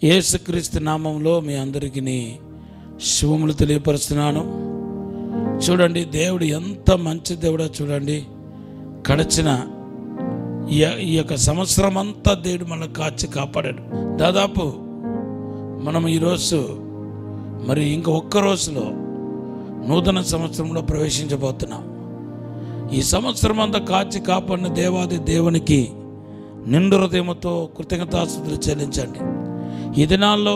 యేసుక్రీస్తు నామంలో మీ అందరికీ శుభములు తెలియపరుస్తున్నాను. చూడండి, దేవుడు ఎంత మంచి దేవుడో చూడండి. గడిచిన ఈ యొక్క సంవత్సరం అంతా దేవుడు మనల్ని కాచి కాపాడాడు. దాదాపు మనం ఈరోజు మరి ఇంక ఒక్క రోజులో నూతన సంవత్సరంలో ప్రవేశించబోతున్నాం. ఈ సంవత్సరం అంతా కాచి కాపాడిన దేవాది దేవునికి నిండు హృదయంతో కృతజ్ఞతాస్తుతులు చెల్లించండి. ఈ దినాల్లో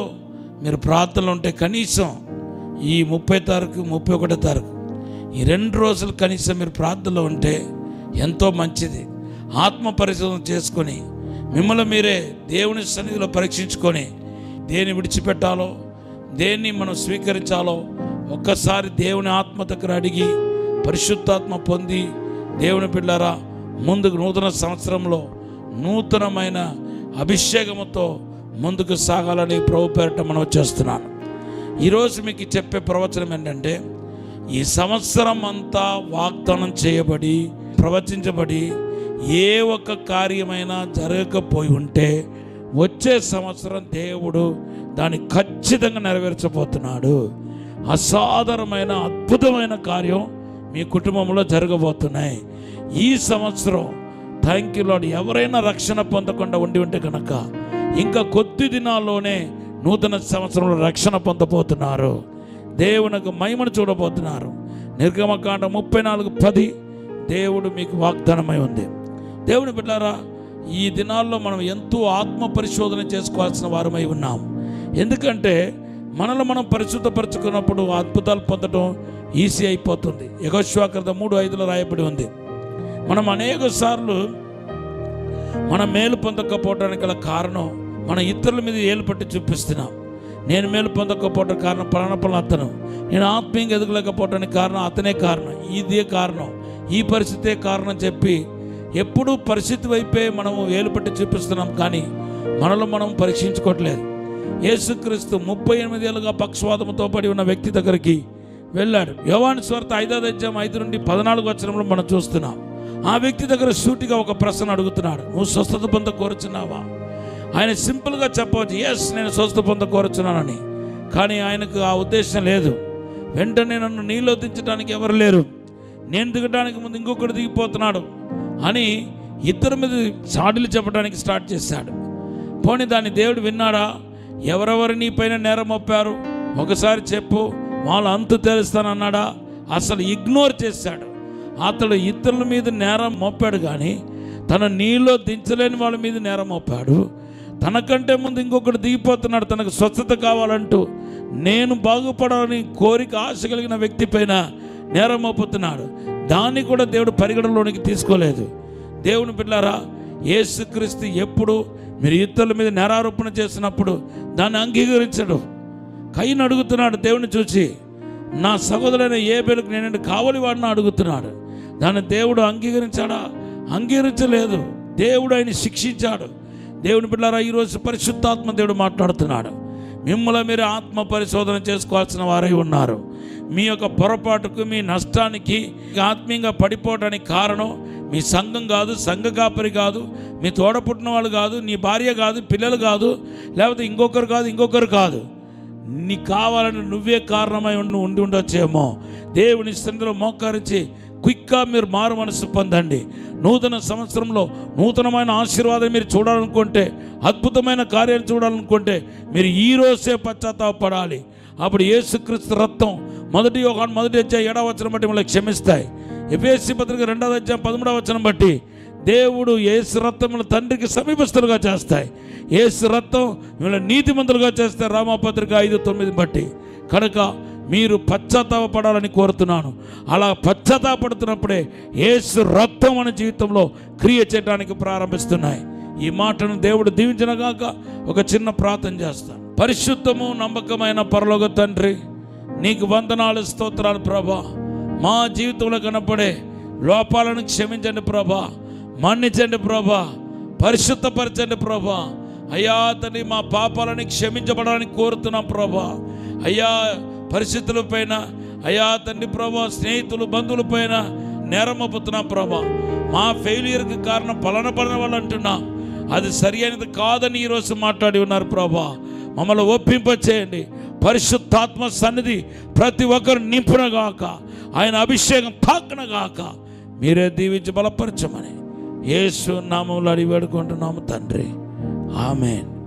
మీరు ప్రార్థనలు ఉంటే కనీసం ఈ 30 తారీఖు 31 తారీఖు ఈ 2 రోజులు కనీసం మీరు ప్రార్థనలో ఉంటే ఎంతో మంచిది. ఆత్మ పరిశోధన చేసుకొని మిమ్మల్ని మీరే దేవుని సన్నిధిలో పరీక్షించుకొని దేన్ని విడిచిపెట్టాలో దేన్ని మనం స్వీకరించాలో ఒక్కసారి దేవుని ఆత్మ దగ్గర అడిగి పరిశుద్ధాత్మ పొంది దేవుని బిడ్డలారా ముందుకు నూతన సంవత్సరంలో నూతనమైన అభిషేకముతో ముందుకు సాగాలని ప్రభు పేరిట మనం చేస్తున్నాను. ఈరోజు మీకు చెప్పే ప్రవచనం ఏంటంటే, ఈ సంవత్సరం అంతా వాగ్దానం చేయబడి ప్రవచించబడి ఏ ఒక్క కార్యమైనా జరగకపోయి ఉంటే వచ్చే సంవత్సరం దేవుడు దాన్ని ఖచ్చితంగా నెరవేర్చబోతున్నాడు. అసాధారణమైన అద్భుతమైన కార్యం మీ కుటుంబంలో జరగబోతున్నాయి. ఈ సంవత్సరం థ్యాంక్ యూ లార్డ్. ఎవరైనా రక్షణ పొందకుండా ఉండి ఉంటే కనుక ఇంకా కొద్ది దినాల్లోనే నూతన సంవత్సరంలో రక్షణ పొందబోతున్నారు. దేవునికి మహిమను చూడబోతున్నారు. నిర్గమకాండం 34:10 దేవుడు మీకు వాగ్దానమై ఉంది. దేవుని బిడ్డలారా, ఈ దినాల్లో మనం ఎంతో ఆత్మ పరిశోధన చేసుకోవాల్సిన వారమై ఉన్నాం. ఎందుకంటే మనల్ని మనం పరిశుద్ధపరచుకున్నప్పుడు అద్భుతాలు పొందడం ఈజీ అయిపోతుంది. యెహోషువ గ్రంథం 3:5 రాయబడి ఉంది, మనం అనేక సార్లు మన మేలు పొందకపోవడానికి గల కారణం మన ఇతరుల మీద ఏలు పట్టి చూపిస్తున్నాం. నేను మేలు పొందకపోవడం కారణం ప్రాణపల అతను, నేను ఆత్మీయంగా ఎదగలేకపోవడానికి కారణం అతనే కారణం, ఇదే కారణం, ఈ పరిస్థితే కారణం చెప్పి ఎప్పుడూ పరిస్థితి వైపే మనము ఏలు పట్టి చూపిస్తున్నాం. కానీ మనలో మనం పరీక్షించుకోవట్లేదు. యేసుక్రీస్తు 38 ఏళ్ళుగా పక్షవాతంతో పడి ఉన్న వ్యక్తి దగ్గరికి వెళ్ళాడు. యోహాను సువార్త 5:5-14 మనం చూస్తున్నాం. ఆ వ్యక్తి దగ్గర సూటిగా ఒక ప్రశ్న అడుగుతున్నాడు, నువ్వు స్వస్థత పొంద కోరుచున్నావా? ఆయన సింపుల్గా చెప్పవచ్చు, ఎస్ నేను స్వస్థత పొంద కోరుచున్నానని. కానీ ఆయనకు ఆ ఉద్దేశం లేదు. వెంటనే నన్ను నీళ్ళు దించడానికి ఎవరు లేరు, నేను దిగడానికి ముందు ఇంకొకటి దిగిపోతున్నాడు అని ఇద్దరి మీద చాడీలు చెప్పడానికి స్టార్ట్ చేశాడు. పోనీ దాన్ని దేవుడు విన్నాడా? ఎవరెవరు నీ పైన నేరం మోపారు ఒకసారి చెప్పు, వాళ్ళ అంతు తెలుస్తానన్నాడా? అసలు ఇగ్నోర్ చేశాడు. అతడు ఇతరుల మీద నేరం మోపాడు, కానీ తన నీళ్ళలో దించలేని వాళ్ళ మీద నేరం మోపాడు. తనకంటే ముందు ఇంకొకటి దిగిపోతున్నాడు, తనకు స్వస్థత కావాలంటూ నేను బాగుపడాలని కోరిక ఆశ కలిగిన వ్యక్తి పైన నేరం మోపుతున్నాడు. దాన్ని కూడా దేవుడు పరిగణలోనికి తీసుకోలేదు. దేవుని బిడ్డలారా, యేసుక్రీస్తు ఎప్పుడు మీరు ఇతరుల మీద నేరారోపణ చేసినప్పుడు దాన్ని అంగీకరించడు. కయ్యను అడుగుతున్నాడు దేవుని చూసి, నా సహోదరుడైన ఏబేలుకు నేను కావలి వాడిని అడుగుతున్నాడు. దాన్ని దేవుడు అంగీకరించాడా? అంగీకరించలేదు. దేవుడు ఆయన శిక్షించాడు. దేవుని బిడ్డలారా, ఈరోజు పరిశుద్ధాత్మ దేవుడు మాట్లాడుతున్నాడు. మిమ్మల్ని మీరు ఆత్మ పరిశోధన చేసుకోవాల్సిన వారై ఉన్నారు. మీ యొక్క పొరపాటుకు మీ నష్టానికి ఆత్మీయంగా పడిపోవడానికి కారణం మీ సంఘం కాదు, సంఘ కాపరి కాదు, మీ తోడ పుట్టిన వాళ్ళు కాదు, నీ భార్య కాదు, పిల్లలు కాదు, లేకపోతే ఇంకొకరు కాదు. నీకు కావాలని నువ్వే కారణమై ఉండి ఉండొచ్చేమో. దేవుని సన్నిధిలో మోకరించి క్విక్గా మీరు మారు మనసు పొందండి. నూతన సంవత్సరంలో నూతనమైన ఆశీర్వాదం మీరు చూడాలనుకుంటే, అద్భుతమైన కార్యాలు చూడాలనుకుంటే మీరు ఈరోజే పశ్చాత్తాపడాలి. అప్పుడు యేసుక్రీస్తు రక్తం 1 యోహాను 1:7 బట్టి మిమ్మల్ని క్షమిస్తాయి. ఎఫెసీ పత్రిక 2:13 బట్టి దేవుడు యేసు రక్తం తండ్రికి సమీపస్తులుగా చేస్తాయి. యేసు రక్తం మిమ్మల్ని నీతిమంతులుగా చేస్తాయి. రామపత్రిక 5:9 బట్టి. కనుక మీరు పశ్చాత్తాపడాలని కోరుతున్నాను. అలా పశ్చాత్తాపడుతున్నప్పుడే యేసు రక్తం మన జీవితంలో క్రియ చేయడానికి ప్రారంభిస్తున్నాయి. ఈ మాటను దేవుడు దీవించినగాక ఒక చిన్న ప్రార్థన చేస్తాను. పరిశుద్ధము నమ్మకమైన పరలోక తండ్రి, నీకు వందనాలు, స్తోత్రాలు ప్రభా. మా జీవితంలో కనపడే లోపాలను క్షమించండి ప్రభా, మన్నించండి ప్రభా, పరిశుద్ధపరచండి ప్రభా. అయ్యా తండ్రి, మా పాపాలని క్షమించబడాలని కోరుతున్నాం ప్రభా. అయ్యా పరిస్థితుల పైన, అయ్యా తండ్రి ప్రభా, స్నేహితులు బంధువుల పైన నేరం మోపుతున్నాం ప్రభా. మా ఫెయిల్యూర్కి కారణం పలానా వాళ్ళు అంటున్నాం, అది సరి అయినది కాదని ఈరోజు మాట్లాడి ఉన్నారు ప్రభా. మమ్మల్ని ఒప్పింపచేయండి. పరిశుద్ధాత్మ సన్నిధి ప్రతి ఒక్కరు నింపునగాక, ఆయన అభిషేకం తాకునగాక. మీరే దీవించి బలపరచమని యేసు నామములో అడిగి వేడుకుంటున్నాము తండ్రి. ఆమేన్.